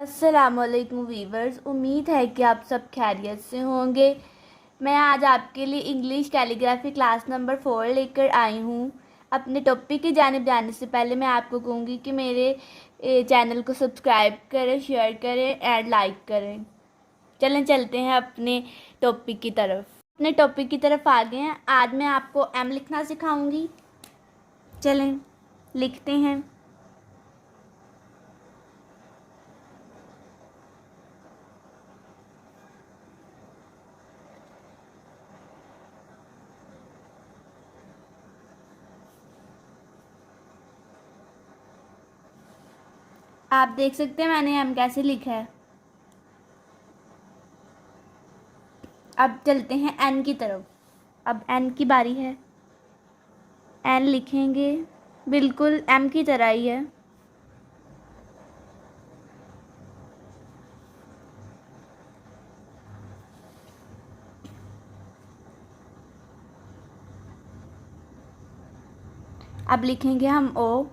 अस्सलामुअलैकुम वीवर्स, उम्मीद है कि आप सब खैरियत से होंगे। मैं आज आपके लिए इंग्लिश कैलीग्राफी क्लास नंबर 4 लेकर आई हूँ। अपने टॉपिक की जानिब जाने से पहले मैं आपको कहूँगी कि मेरे चैनल को सब्सक्राइब करें, शेयर करें एंड लाइक करें। चलते हैं अपने टॉपिक की तरफ। अपने टॉपिक की तरफ आ गए हैं। आज मैं आपको एम लिखना सिखाऊंगी। चलें लिखते हैं। आप देख सकते हैं मैंने एम कैसे लिखा है। अब चलते हैं एन की तरफ। अब एन की बारी है। एन लिखेंगे बिल्कुल एम की तरह ही है। अब लिखेंगे हम ओ।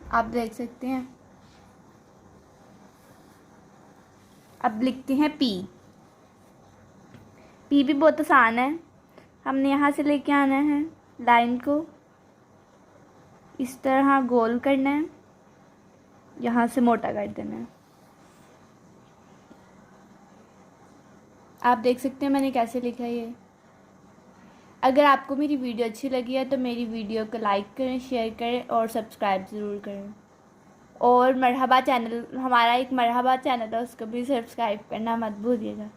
आप देख सकते हैं। अब लिखते हैं पी। पी भी बहुत आसान है। हमने यहाँ से लेके आना है, लाइन को इस तरह गोल करना है, यहाँ से मोटा कर देना है। आप देख सकते हैं मैंने कैसे लिखा है ये। अगर आपको मेरी वीडियो अच्छी लगी है तो मेरी वीडियो को लाइक करें, शेयर करें और सब्सक्राइब ज़रूर करें। और मरहबा चैनल, हमारा एक मरहबा चैनल है, उसको भी सब्सक्राइब करना मत भूलिएगा।